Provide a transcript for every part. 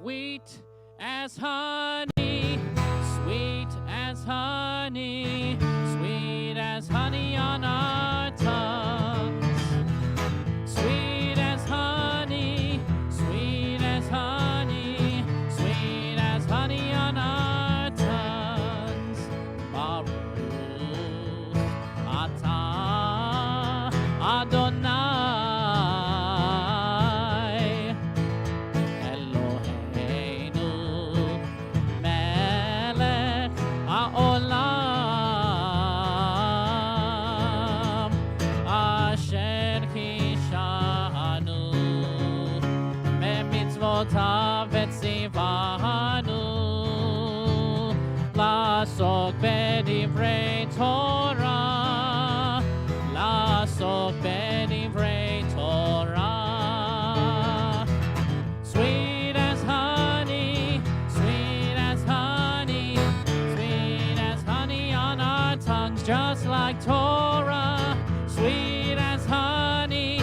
sweet as honey, sweet as honey, sweet as honey on our tongues. Sweet as honey, sweet as honey, sweet as honey on our tongues. Baruch atah Adonai Eloheinu melech haolam asher kishanu bemitzvotav vetzivanu la'asok bedivrei Torah, la'asok bedivrei Torah. Sweet as honey, sweet as honey, sweet as honey on our tongues, just like Torah. Sweet as honey,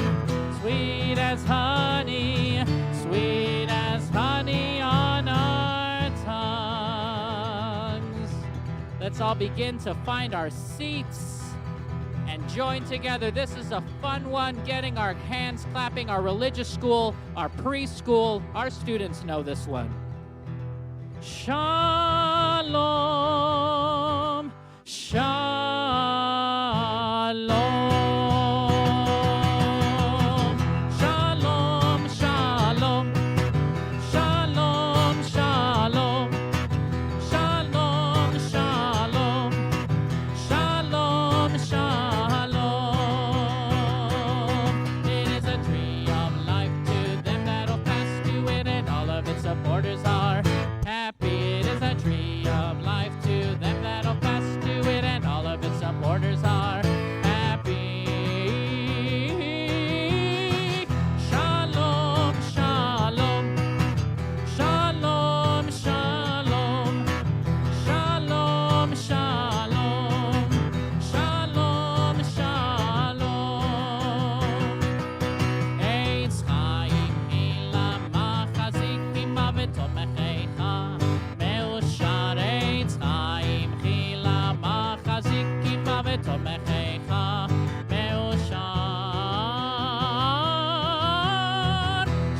sweet as honey, sweet as honey on our tongues. Let's all begin to find our seats and join together. This is a fun one, getting our hands clapping. Our religious school, our preschool, our students know this one. Shalom, shalom. Shalom, shalom. Shalom, shalom. Shalom, shalom. Shalom, shalom. It is a tree of life to them that'll pass to it, and all of its supporters are happy. It is a tree of life to them that'll pass to it, and all of its supporters are happy. Shalom, shalom. Shalom, shalom. Shalom, shalom. Shalom, shalom. Eitz chaim Kehilah machazikim ba v'tomechecha. Me'ushar eitz chaim Kehilah machazikim ba v'tomechecha. Me'ushar.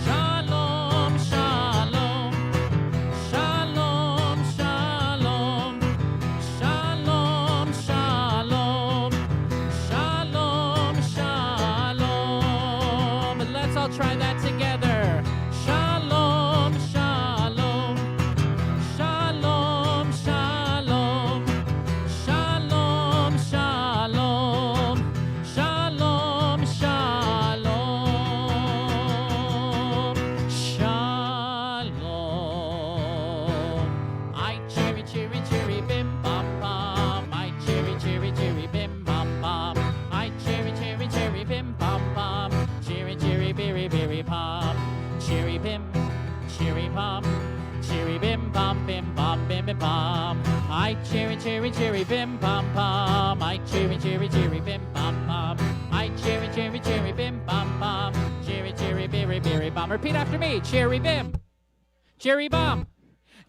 Shalom, shalom. Shalom, shalom. Shalom, shalom. Shalom, shalom. Let's all try that together. Shalom, shalom. Shalom, shalom. Shalom, shalom. Shalom, shalom. Shalom. I cherry, cherry, cherry, bim, bam, bam. I cherry, cherry, cherry, bim, bam, bam. I cherry, cherry, cherry, bim, bam, bam. Cherry, cherry, berry, berry, pom. Cherry, bim, cherry, pom. Cherry, bim, bam, bim, bam, bim, bim, bam. I cherry, cherry, cherry, bim, bam, bam. I cherry, cherry, cherry, bim, bam, bam. I cherry, cherry, cherry, bim, bam, bam. Cherry, cherry, berry, berry, bam. Repeat after me. Cherry, bim. Cherry, bam.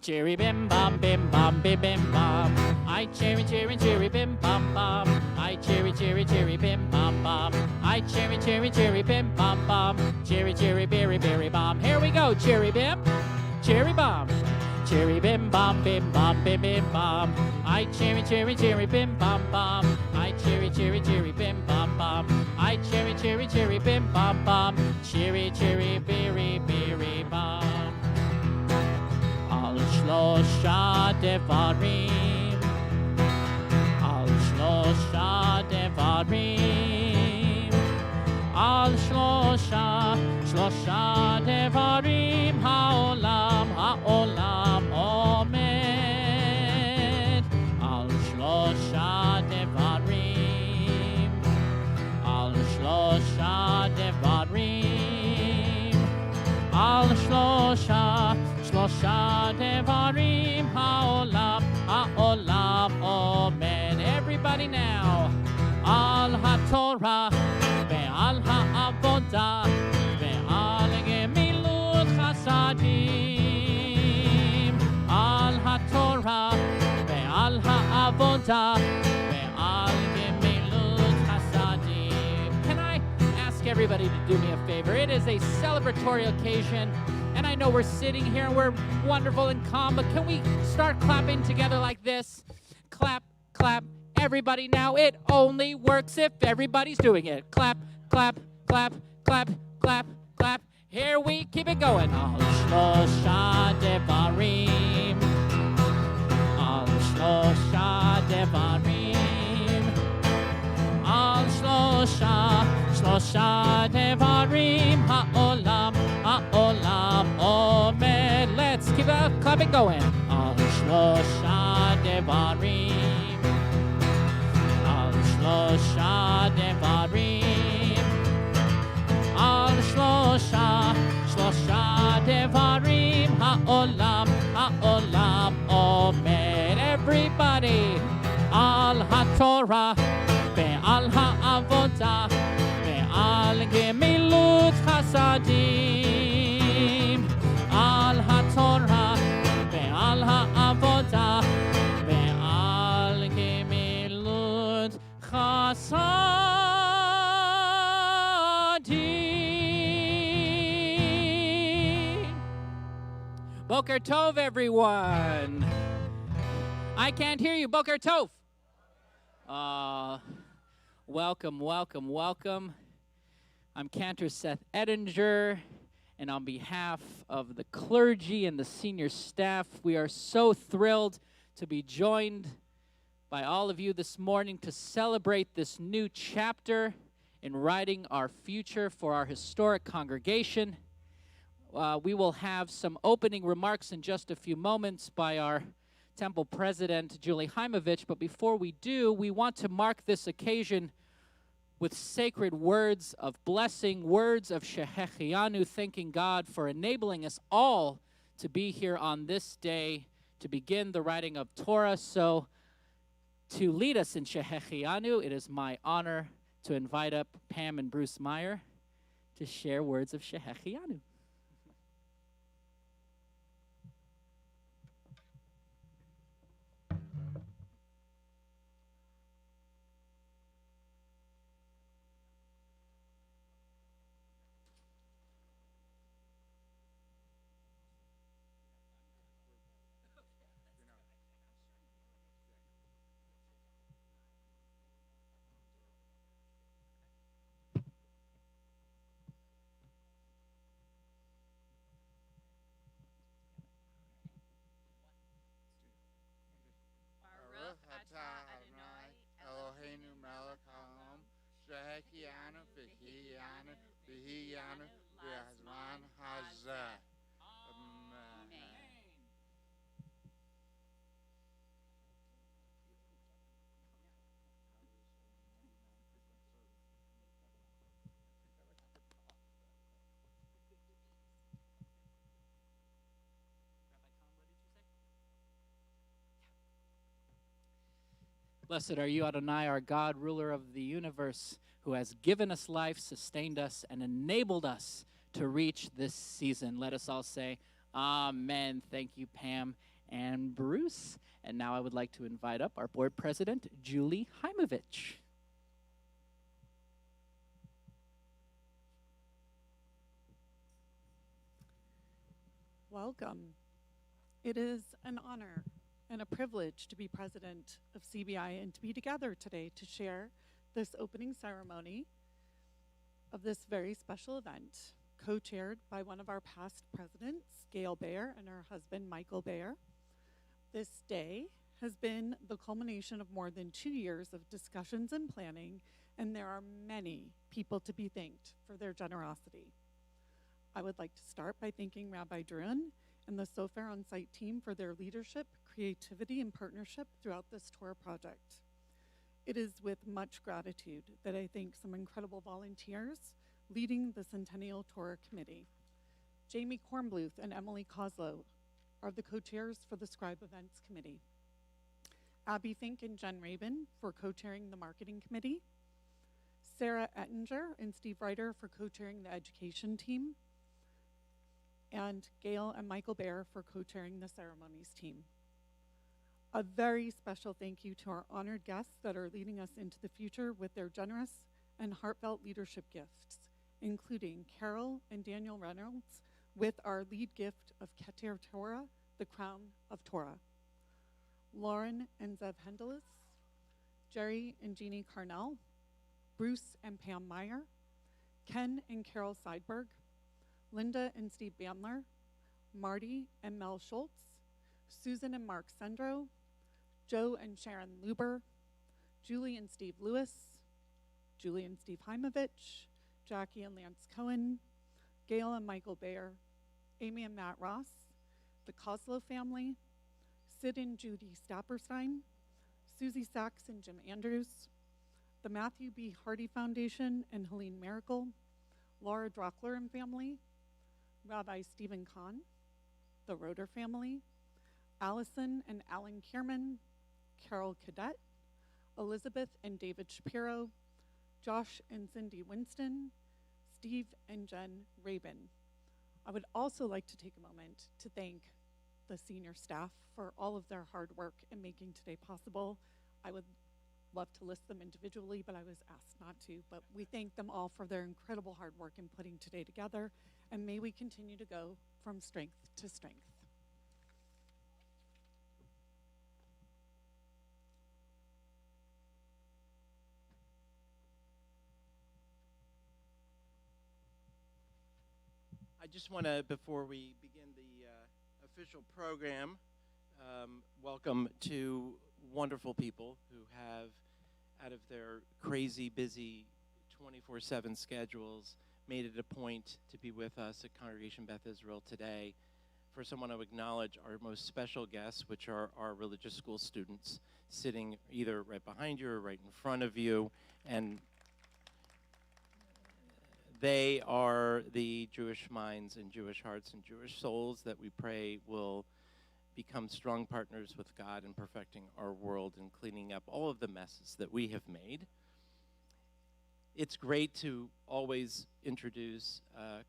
Cherry, bim, bam, bim, bam, bim, bim, bam. I cherry, cherry, cherry, bim, bam, bam. I cherry, cherry, cherry, bim, bam, bam. I cherry, cherry, cherry, bim, bam, bam. Cherry, cherry, berry, berry, bam. Here we go. Cherry, bim. Cherry, bam. Cherry, bim, bam, bim, bam, bim, bim, bam. I cherry, cherry, cherry, bim, bam, bam. I cherry, cherry, cherry, bim, bam, bam. I cherry, cherry, cherry, bim, bam, bam. Cherry, cherry, berry, berry, bam. Al shlosha devarim. Al shlosha devarim. Al shlosha devarim. Haolam omed. Al shlosha devarim. Al shlosha devarim. Al shlosha devarim. Haolam omed. Everybody now. Al haTorah ve'al ha'avodah ve'al gemilut chasadim. avodah ve'al gemilut hasadim. Can I ask everybody to do me a favor? It is a celebratory occasion, and I know we're sitting here and we're wonderful and calm, but can we start clapping together like this? Clap, clap, everybody now. It only works if everybody's doing it. Clap, clap, clap, clap, clap, clap. Here we keep it going. Al shlosha devarim. Al shlosha devarim. Al shlosha devarim. Ha'olam, ha'olam omed. Let's keep it clapping going. Al shlosha devarim. Al shlosha devarim. Al shlosha devarim ha'olam omed. Everybody, al haTorah ve'al ha'avodah ve'al gemilut hasadim. Al haTorah ve'al ha'avodah ve'al gemilut hasadim. Boker Tov, everyone. I can't hear you. Boker Tov. Welcome, welcome, welcome. I'm Cantor Seth Ettinger, and on behalf of the clergy and the senior staff, we are so thrilled to be joined by all of you this morning to celebrate this new chapter in writing our future for our historic congregation. We will have some opening remarks in just a few moments by our temple president, Julie Heimovich, but before we do, we want to mark this occasion with sacred words of blessing, words of Shehechianu, thanking God for enabling us all to be here on this day to begin the writing of Torah. So to lead us in Shehechianu, it is my honor to invite up Pam and Bruce Meyer to share words of Shehechianu. Eloheinu melech haolam, shehechianu v'hiyanu v'hiyanu v'hazman hazeh. Amen. Blessed are you, Adonai, our God, ruler of the universe, who has given us life, sustained us, and enabled us to reach this season. Let us all say, Amen. Thank you, Pam and Bruce. And now I would like to invite up our board president, Julie Heimovich. Welcome. It is an honor and a privilege to be president of CBI and to be together today to share this opening ceremony of this very special event, co-chaired by one of our past presidents, Gail Baer, and her husband, Michael Baer. This day has been the culmination of more than 2 years of discussions and planning, and there are many people to be thanked for their generosity. I would like to start by thanking Rabbi Druin and the Sofer on-site team for their leadership, creativity, and partnership throughout this Torah project. It is with much gratitude that I thank some incredible volunteers leading the Centennial Torah Committee. Jamie Kornbluth and Emily Koslow are the co-chairs for the Scribe Events Committee. Abby Fink and Jen Rabin for co-chairing the Marketing Committee. Sarah Ettinger and Steve Reiter for co-chairing the Education Team. And Gail and Michael Baer for co-chairing the Ceremonies Team. A very special thank you to our honored guests that are leading us into the future with their generous and heartfelt leadership gifts, including Carol and Daniel Reynolds with our lead gift of Keter Torah, the Crown of Torah. Lauren and Zev Hendelis, Jerry and Jeannie Carnell, Bruce and Pam Meyer, Ken and Carol Seidberg, Linda and Steve Bandler, Marty and Mel Schultz, Susan and Mark Sendro, Joe and Sharon Luber, Julie and Steve Lewis, Julie and Steve Heimovich, Jackie and Lance Cohen, Gail and Michael Bayer, Amy and Matt Ross, the Koslow family, Sid and Judy Stapperstein, Susie Sachs and Jim Andrews, the Matthew B. Hardy Foundation and Helene Miracle, Laura Drockler and family, Rabbi Stephen Kahn, the Roeder family, Allison and Alan Kierman, Carol Cadet, Elizabeth and David Shapiro, Josh and Cindy Winston, Steve and Jen Rabin. I would also like to take a moment to thank the senior staff for all of their hard work in making today possible. I would love to list them individually, but I was asked not to. But we thank them all for their incredible hard work in putting today together, and may we continue to go from strength to strength. I just want to, before we begin the official program, welcome two wonderful people who have, out of their crazy, busy 24/7 schedules, made it a point to be with us at Congregation Beth Israel today. First, I want to acknowledge our most special guests, which are our religious school students, sitting either right behind you or right in front of you, and they are the Jewish minds and Jewish hearts and Jewish souls that we pray will become strong partners with God in perfecting our world and cleaning up all of the messes that we have made. It's great to always introduce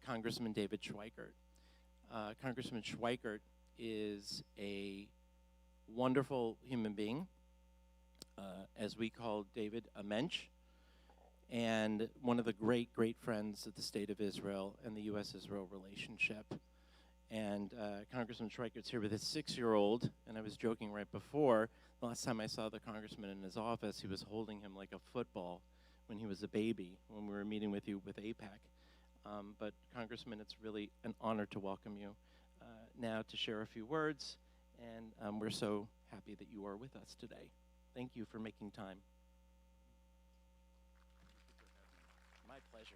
Congressman David Schweikert. Congressman Schweikert is a wonderful human being, as we call David, a mensch, and one of the great, great friends of the state of Israel and the U.S.-Israel relationship. And Congressman Schweikert's here with his 6-year-old, and I was joking right before, the last time I saw the congressman in his office, he was holding him like a football when he was a baby, when we were meeting with you with APAC. But Congressman, it's really an honor to welcome you now to share a few words, and we're so happy that you are with us today. Thank you for making time. My pleasure.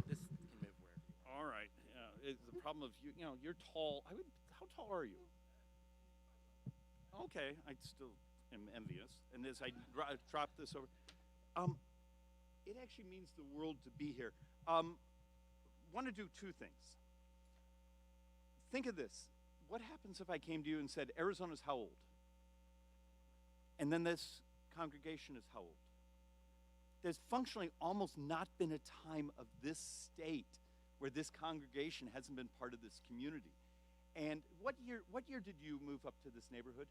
This can move wherever you want. All right. It's the problem of you're tall. How tall are you? Okay, I still am envious. And as I drop this over, it actually means the world to be here. Want to do two things. Think of this. What happens if I came to you and said, Arizona's how old? And then this congregation is how old? There's functionally almost not been a time of this state where this congregation hasn't been part of this community. And what year did you move up to this neighborhood?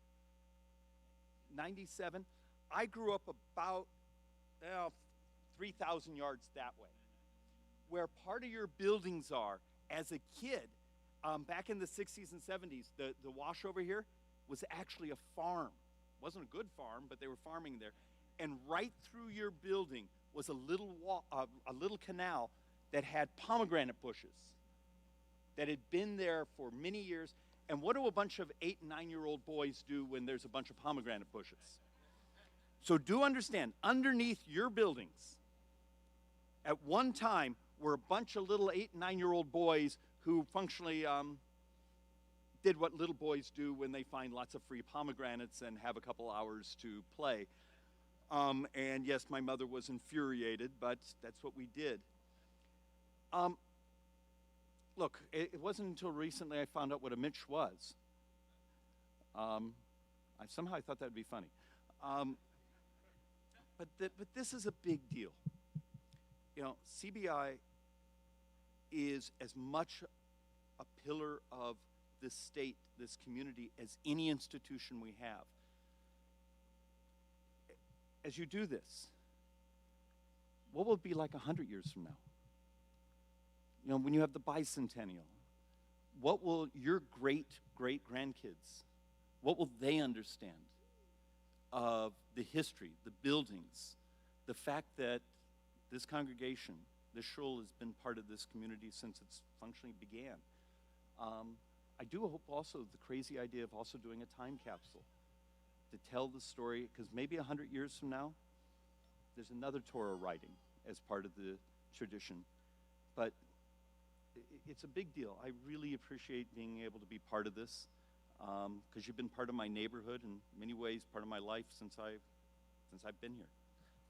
97. I grew up about 3,000 yards that way. Where part of your buildings are, as a kid, back in the 60s and 70s, the wash over here was actually a farm. It wasn't a good farm, but they were farming there. And right through your building was a little canal that had pomegranate bushes that had been there for many years. And what do a bunch of 8- and 9-year-old boys do when there's a bunch of pomegranate bushes? So do understand, underneath your buildings, at one time, were a bunch of little 8- and 9-year-old boys who functionally did what little boys do when they find lots of free pomegranates and have a couple hours to play. And yes, my mother was infuriated, but that's what we did. Look, it wasn't until recently I found out what a Mitch was. Somehow I thought that would be funny. But this is a big deal. CBI is as much a pillar of this state, this community, as any institution we have. As you do this, what will it be like 100 years from now? You know, when you have the bicentennial, what will your great-great-grandkids, what will they understand of the history, the buildings, the fact that this congregation, this shul, has been part of this community since its functioning began? I do hope also the crazy idea of also doing a time capsule to tell the story, because maybe 100 years from now, there's another Torah writing as part of the tradition. But it's a big deal. I really appreciate being able to be part of this, because you've been part of my neighborhood, in many ways part of my life since I've been here.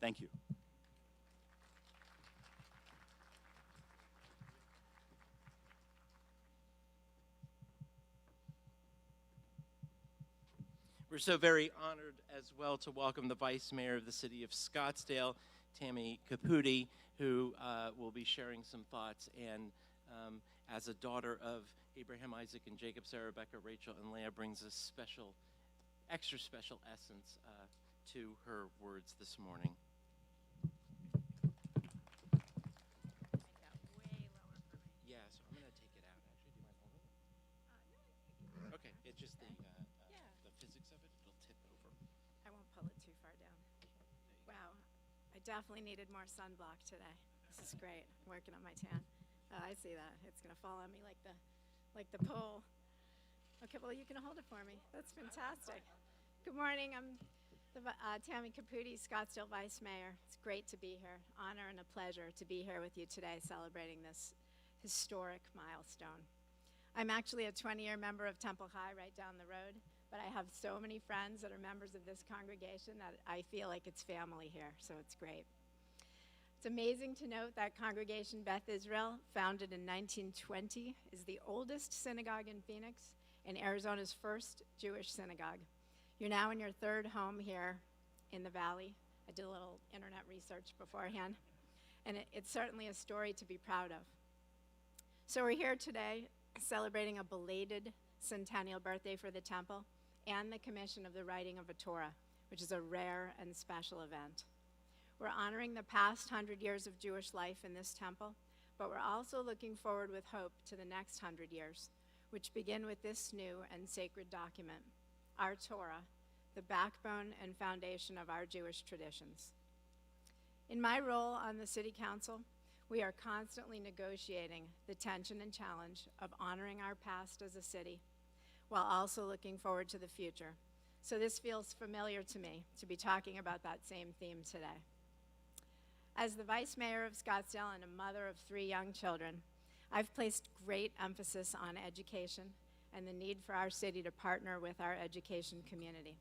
Thank you. We're so very honored as well to welcome the Vice Mayor of the City of Scottsdale, Tammy Caputi, who will be sharing some thoughts. And as a daughter of Abraham, Isaac, and Jacob, Sarah, Rebecca, Rachel, and Leah brings a special, extra special essence to her words this morning. Yeah, so I'm going to take it out. Actually, do you mind holding it? Okay, it's just the physics of it, it'll tip over. I won't pull it too far down. Wow, I definitely needed more sunblock today. This is great. I'm working on my tan. Oh, I see that. It's gonna fall on me like the pole. Okay, well, you can hold it for me. That's fantastic. Good morning. I'm Tammy Caputi, Scottsdale Vice Mayor. It's great to be here. Honor and a pleasure to be here with you today, celebrating this historic milestone. I'm actually a 20-year member of Temple High right down the road, but I have so many friends that are members of this congregation that I feel like it's family here, so it's great. It's amazing to note that Congregation Beth Israel, founded in 1920, is the oldest synagogue in Phoenix and Arizona's first Jewish synagogue. You're now in your third home here in the Valley. I did a little internet research beforehand, and it's certainly a story to be proud of. So we're here today celebrating a belated centennial birthday for the temple and the commission of the writing of a Torah, which is a rare and special event. We're honoring the past 100 years of Jewish life in this temple, but we're also looking forward with hope to the next 100 years, which begin with this new and sacred document, our Torah, the backbone and foundation of our Jewish traditions. In my role on the City Council, we are constantly negotiating the tension and challenge of honoring our past as a city while also looking forward to the future. So this feels familiar to me to be talking about that same theme today. As the Vice Mayor of Scottsdale and a mother of 3 young children, I've placed great emphasis on education and the need for our city to partner with our education community.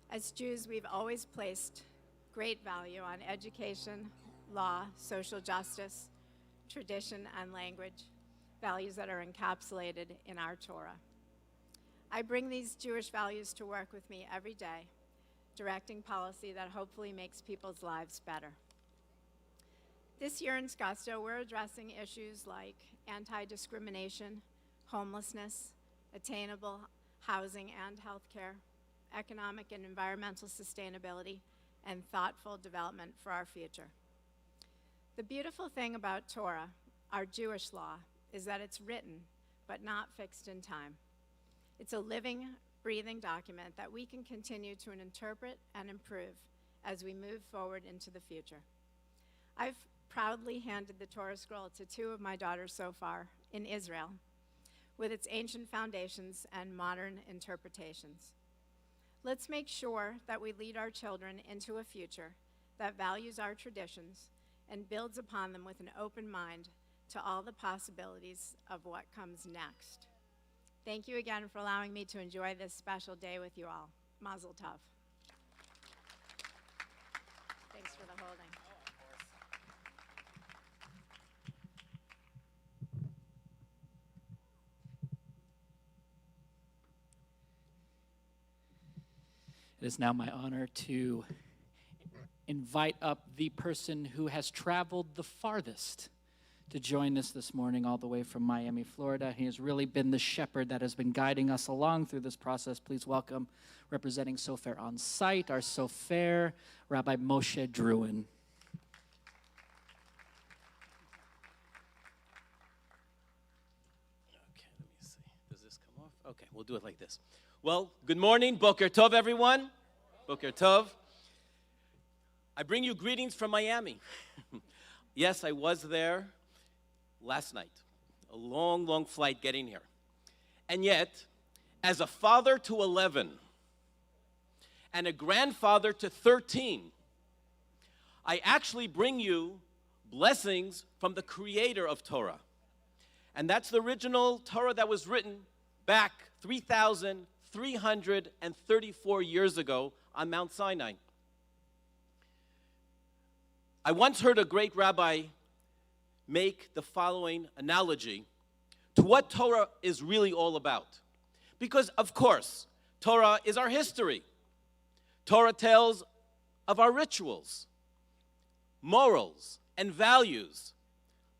As Jews, we've always placed great value on education, law, social justice, tradition, and language, values that are encapsulated in our Torah. I bring these Jewish values to work with me every day, directing policy that hopefully makes people's lives better. This year in Scottsdale, we're addressing issues like anti-discrimination, homelessness, attainable housing and healthcare, economic and environmental sustainability, and thoughtful development for our future. The beautiful thing about Torah, our Jewish law, is that it's written, but not fixed in time. It's a living, breathing document that we can continue to interpret and improve as we move forward into the future. I've proudly handed the Torah scroll to 2 of my daughters so far in Israel, with its ancient foundations and modern interpretations. Let's make sure that we lead our children into a future that values our traditions and builds upon them with an open mind to all the possibilities of what comes next. Thank you again for allowing me to enjoy this special day with you all. Mazel tov. Thanks for the holding. It is now my honor to invite up the person who has traveled the farthest to join us this morning all the way from Miami, Florida. He has really been the shepherd that has been guiding us along through this process. Please welcome, representing Sofer on site, our Sofer, Rabbi Moshe Druin. Okay, let me see. Does this come off? Okay, we'll do it like this. Well, good morning. Boker Tov, everyone. Boker Tov. I bring you greetings from Miami. Yes, I was there last night. A long, long flight getting here. And yet, as a father to 11 and a grandfather to 13, I actually bring you blessings from the creator of Torah. And that's the original Torah that was written back 3,334 years ago on Mount Sinai. I once heard a great rabbi make the following analogy to what Torah is really all about. Because, of course, Torah is our history. Torah tells of our rituals, morals, and values,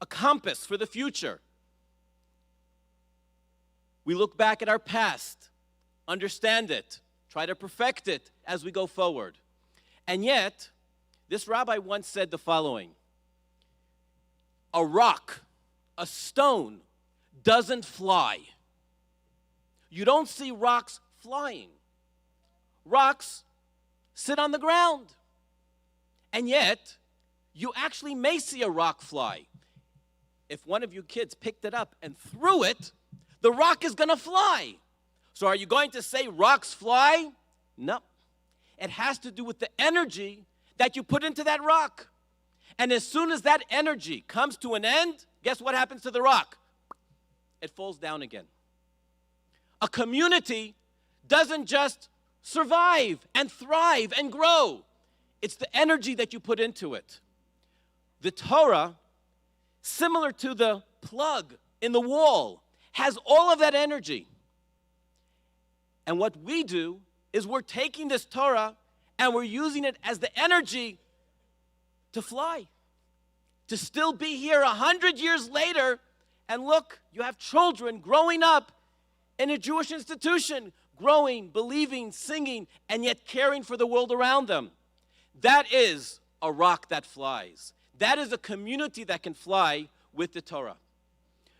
a compass for the future. We look back at our past, understand it, try to perfect it as we go forward. And yet, this rabbi once said the following: a rock, a stone, doesn't fly. You don't see rocks flying. Rocks sit on the ground. And yet, you actually may see a rock fly. If one of you kids picked it up and threw it, the rock is going to fly. So are you going to say rocks fly? No. It has to do with the energy that you put into that rock. And as soon as that energy comes to an end, guess what happens to the rock? It falls down again. A community doesn't just survive and thrive and grow. It's the energy that you put into it. The Torah, similar to the plug in the wall, has all of that energy. And what we do is we're taking this Torah and we're using it as the energy to fly, to still be here 100 years later. And look, you have children growing up in a Jewish institution, growing, believing, singing, and yet caring for the world around them. That is a rock that flies. That is a community that can fly with the Torah.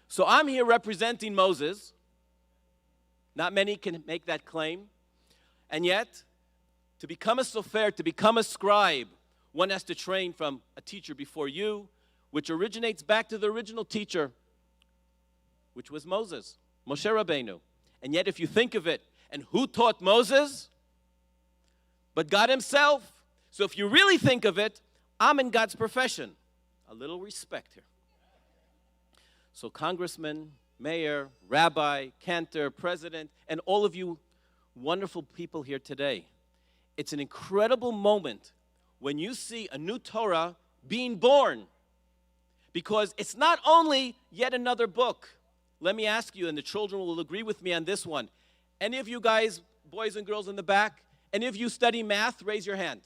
So I'm here representing Moses. Not many can make that claim. And yet, to become a sofer, to become a scribe, one has to train from a teacher before you, which originates back to the original teacher, which was Moses, Moshe Rabbeinu. And yet, if you think of it, and who taught Moses? But God himself. So if you really think of it, I'm in God's profession. A little respect here. So Congressman, Mayor, Rabbi, Cantor, President, and all of you wonderful people here today. It's an incredible moment when you see a new Torah being born, because it's not only yet another book. Let me ask you, and the children will agree with me on this one. Any of you guys, boys and girls in the back, any of you study math, raise your hand.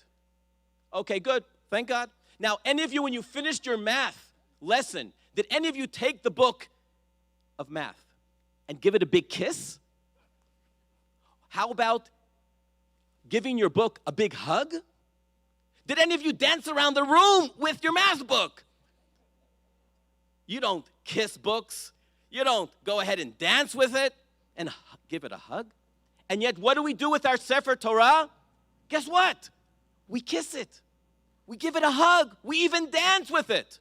Okay, good. Thank God. Now, any of you, when you finished your math lesson, did any of you take the book of math and give it a big kiss? How about giving your book a big hug? Did any of you dance around the room with your math book? You don't kiss books. You don't go ahead and dance with it and give it a hug. And yet, what do we do with our Sefer Torah? Guess what? We kiss it. We give it a hug. We even dance with it.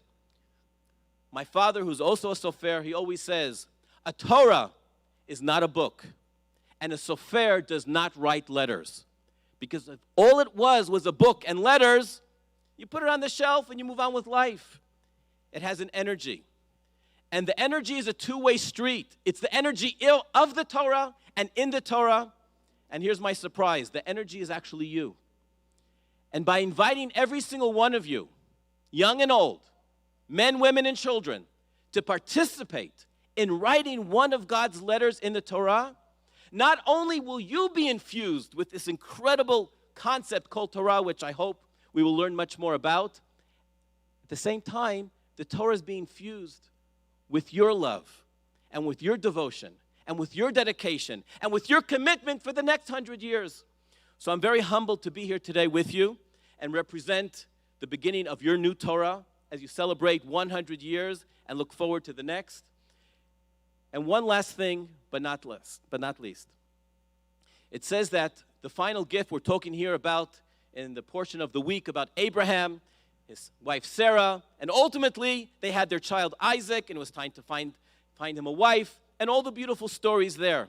My father, who's also a sofer, he always says, a Torah is not a book, and a sofer does not write letters. Because if all it was a book and letters, you put it on the shelf and you move on with life. It has an energy. And the energy is a two-way street. It's the energy of the Torah and in the Torah. And here's my surprise. The energy is actually you. And by inviting every single one of you, young and old, men, women, and children, to participate in writing one of God's letters in the Torah, not only will you be infused with this incredible concept called Torah, which I hope we will learn much more about, at the same time, the Torah is being fused with your love and with your devotion and with your dedication and with your commitment for the next 100 years. So I'm very humbled to be here today with you and represent the beginning of your new Torah as you celebrate 100 years and look forward to the next. And one last thing, but not least. It says that the final gift we're talking here about in the portion of the week about Abraham, his wife Sarah, and ultimately they had their child Isaac, and it was time to find him a wife, and all the beautiful stories there.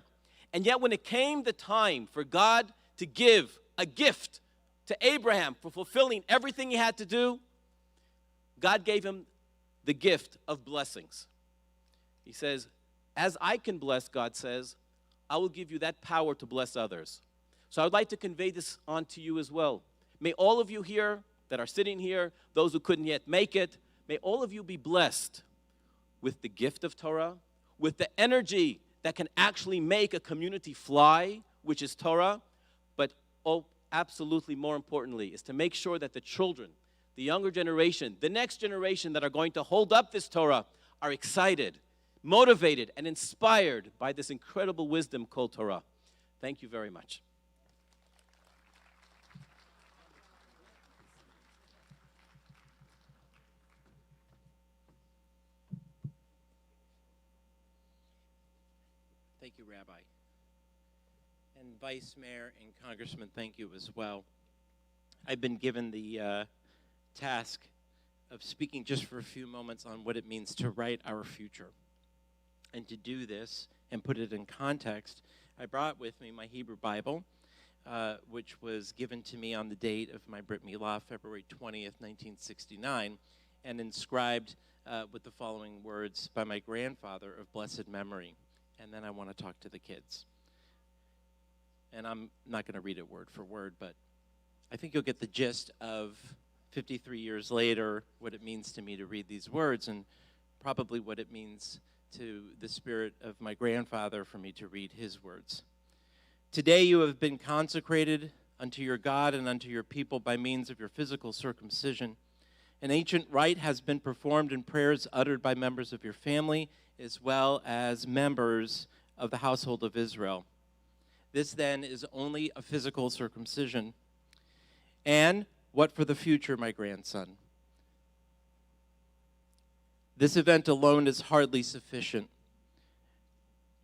And yet when it came the time for God to give a gift to Abraham for fulfilling everything he had to do, God gave him the gift of blessings. He says, as I can bless, God says, I will give you that power to bless others. So I would like to convey this on to you as well. May all of you here that are sitting here, those who couldn't yet make it, may all of you be blessed with the gift of Torah, with the energy that can actually make a community fly, which is Torah, but absolutely more importantly is to make sure that the children, the younger generation, the next generation that are going to hold up this Torah are excited, motivated, and inspired by this incredible wisdom called Torah. Thank you very much. Thank you, Rabbi. And Vice Mayor and Congressman, thank you as well. I've been given the task of speaking just for a few moments on what it means to write our future. And to do this and put it in context, I brought with me my Hebrew Bible, which was given to me on the date of my Brit Milah, February 20th, 1969, and inscribed with the following words by my grandfather of blessed memory. And then I want to talk to the kids. And I'm not going to read it word for word, but I think you'll get the gist of 53 years later what it means to me to read these words, and probably what it means to the spirit of my grandfather for me to read his words. Today you have been consecrated unto your God and unto your people by means of your physical circumcision. An ancient rite has been performed in prayers uttered by members of your family as well as members of the household of Israel. This then is only a physical circumcision. And what for the future, my grandson? This event alone is hardly sufficient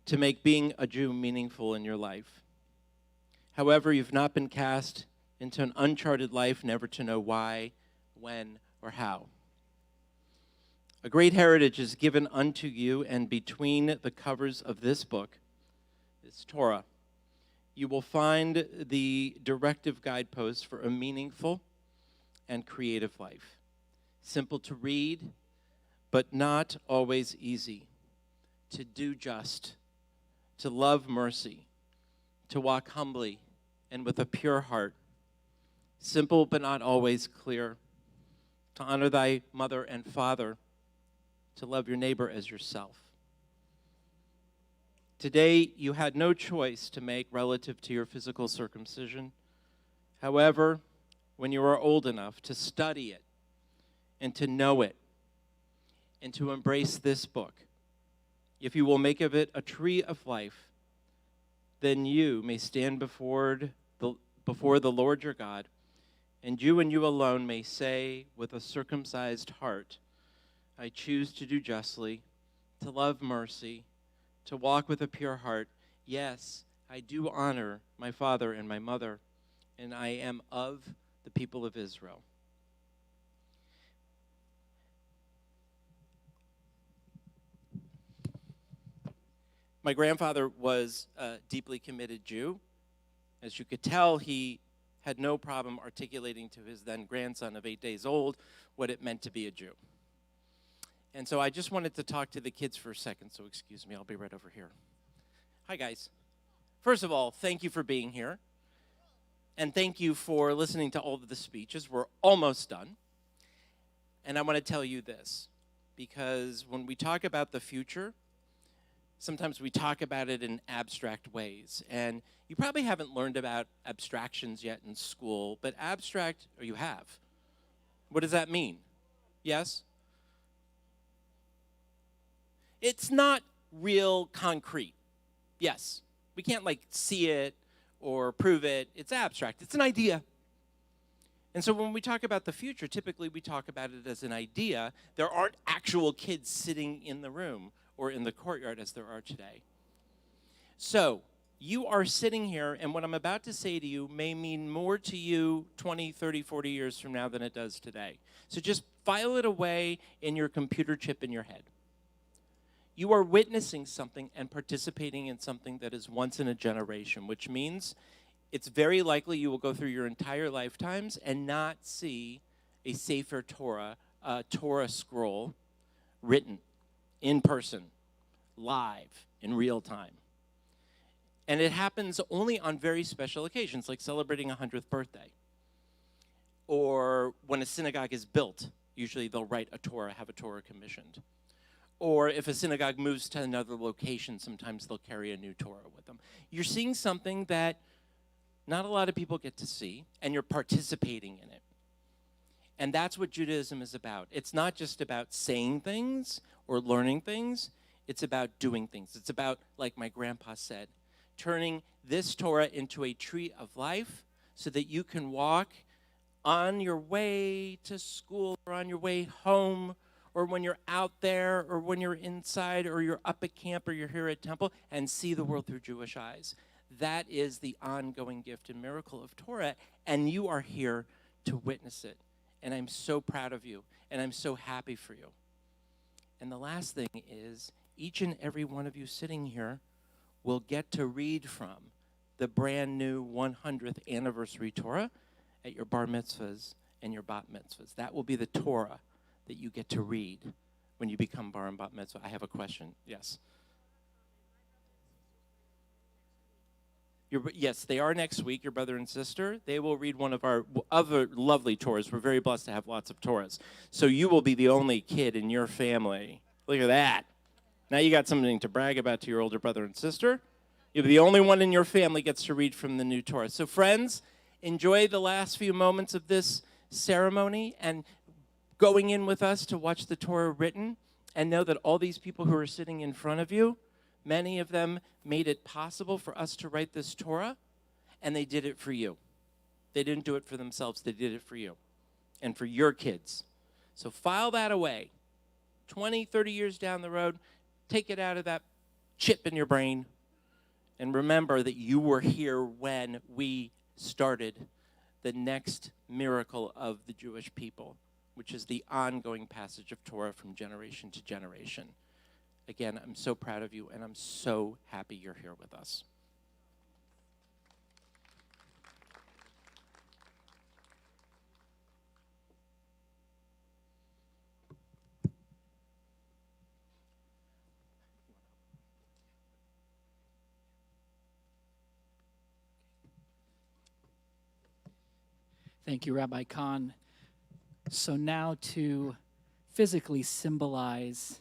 to make being a Jew meaningful in your life. However, you've not been cast into an uncharted life, never to know why, when, or how. A great heritage is given unto you, and between the covers of this book, this Torah, you will find the directive guideposts for a meaningful and creative life. Simple to read, but not always easy. To do just, to love mercy, to walk humbly and with a pure heart. Simple but not always clear. To honor thy mother and father, to love your neighbor as yourself. Today, you had no choice to make relative to your physical circumcision. However, when you are old enough to study it and to know it and to embrace this book, if you will make of it a tree of life, then you may stand before the Lord your God, and you alone may say with a circumcised heart, I choose to do justly, to love mercy, to walk with a pure heart. Yes, I do honor my father and my mother, and I am of the people of Israel. My grandfather was a deeply committed Jew. As you could tell, he had no problem articulating to his then grandson of 8 days old what it meant to be a Jew. And so I just wanted to talk to the kids for a second, so excuse me, I'll be right over here. Hi, guys. First of all, thank you for being here. And thank you for listening to all of the speeches. We're almost done. And I want to tell you this, because when we talk about the future, sometimes we talk about it in abstract ways. And you probably haven't learned about abstractions yet in school, but abstract, or you have. What does that mean? Yes? It's not real concrete. Yes, we can't like see it or prove it. It's abstract. It's an idea. And so when we talk about the future, typically we talk about it as an idea. There aren't actual kids sitting in the room or in the courtyard as there are today. So you are sitting here, and what I'm about to say to you may mean more to you 20, 30, 40 years from now than it does today. So just file it away in your computer chip in your head. You are witnessing something and participating in something that is once in a generation, which means it's very likely you will go through your entire lifetimes and not see a Sefer Torah, a Torah scroll written in person, live, in real time. And it happens only on very special occasions, like celebrating a 100th birthday. Or when a synagogue is built, usually they'll write a Torah, have a Torah commissioned. Or if a synagogue moves to another location, sometimes they'll carry a new Torah with them. You're seeing something that not a lot of people get to see, and you're participating in it. And that's what Judaism is about. It's not just about saying things or learning things. It's about doing things. It's about, like my grandpa said, turning this Torah into a tree of life so that you can walk on your way to school or on your way home or when you're out there or when you're inside or you're up at camp or you're here at temple and see the world through Jewish eyes. That is the ongoing gift and miracle of Torah, and you are here to witness it. And I'm so proud of you, and I'm so happy for you. And the last thing is, each and every one of you sitting here will get to read from the brand new 100th anniversary Torah at your bar mitzvahs and your bat mitzvahs. That will be the Torah that you get to read when you become bar and bat mitzvah. I have a question. Yes. Yes, they are next week, your brother and sister. They will read one of our other lovely Torahs. We're very blessed to have lots of Torahs. So you will be the only kid in your family. Look at that. Now you got something to brag about to your older brother and sister. You'll be the only one in your family gets to read from the new Torah. So friends, enjoy the last few moments of this ceremony and going in with us to watch the Torah written, and know that all these people who are sitting in front of you, many of them made it possible for us to write this Torah, and they did it for you. They didn't do it for themselves. They did it for you and for your kids. So file that away. 20, 30 years down the road, take it out of that chip in your brain, and remember that you were here when we started the next miracle of the Jewish people, which is the ongoing passage of Torah from generation to generation. Again, I'm so proud of you, and I'm so happy you're here with us. Thank you, Rabbi Kahn. So now to physically symbolize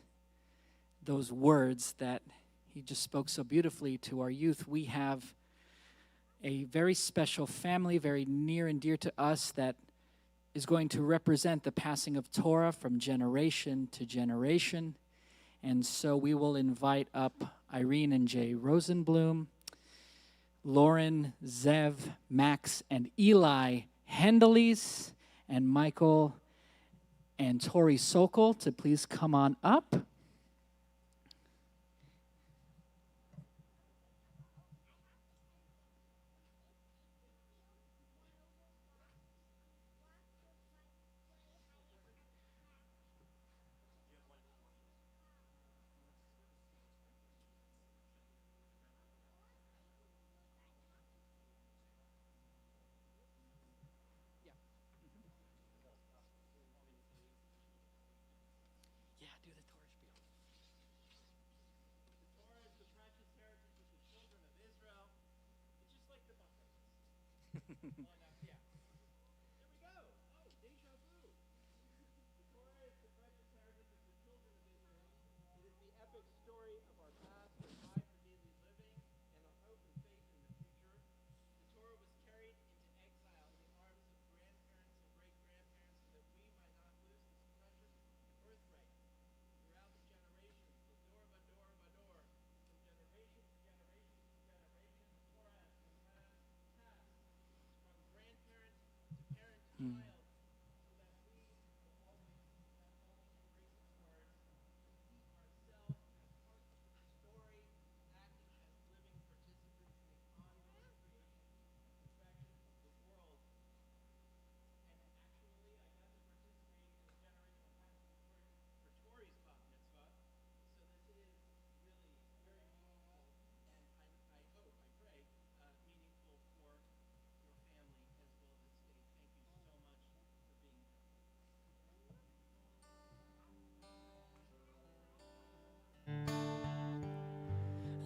those words that he just spoke so beautifully to our youth, we have a very special family, very near and dear to us, that is going to represent the passing of Torah from generation to generation. And so we will invite up Irene and Jay Rosenblum, Lauren, Zev, Max, and Eli Hendelis, and Michael and Tori Sokol to please come on up.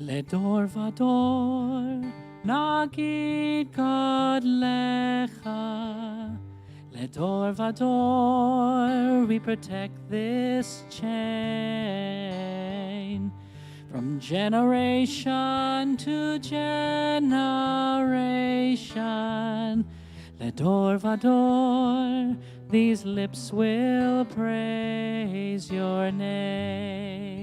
לדור ודור נגיד God lecha. לדור ודור we protect this chain. From generation to generation, לדור ודור, these lips will praise your name.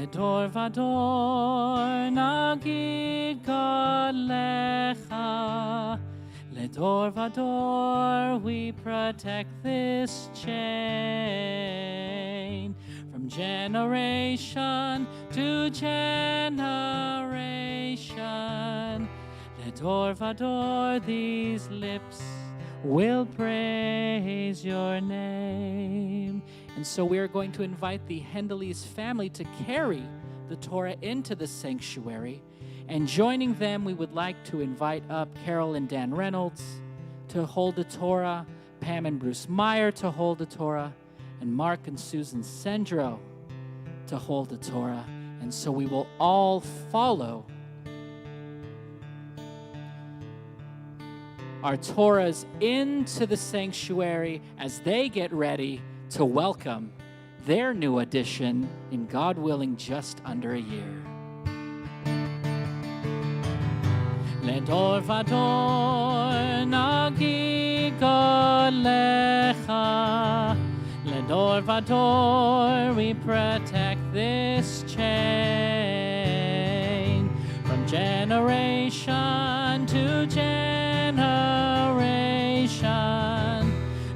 לדור ודור נגיד God lecha. לדור ודור we protect this chain. From generation to generation, לדור ודור, these lips will praise your name. And so we are going to invite the Hendley's family to carry the Torah into the sanctuary. And joining them, we would like to invite up Carol and Dan Reynolds to hold the Torah, Pam and Bruce Meyer to hold the Torah, and Mark and Susan Sendro to hold the Torah. And so we will all follow our Torahs into the sanctuary as they get ready to welcome their new addition in, God willing, just under a year. לדור ודור נגיד God lecha. לדור ודור we protect this chain. From generation to generation,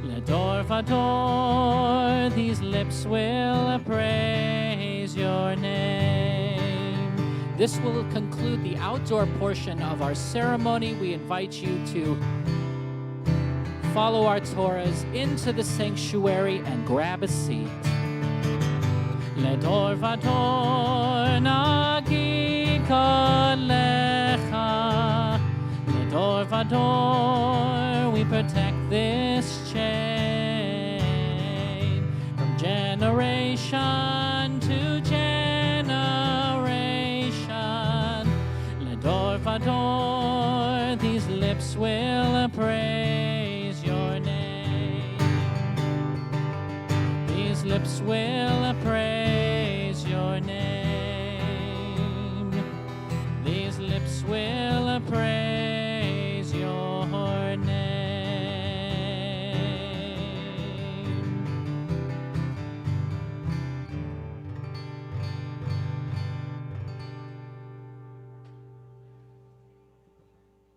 לדור ודור, these lips will praise your name. This will conclude the outdoor portion of our ceremony. We invite you to follow our Torahs into the sanctuary and grab a seat. לדור ודור נגיד God lecha. לדור ודור we protect this chain. From generation to generation, לדור ודור, these lips will praise your name. These lips will praise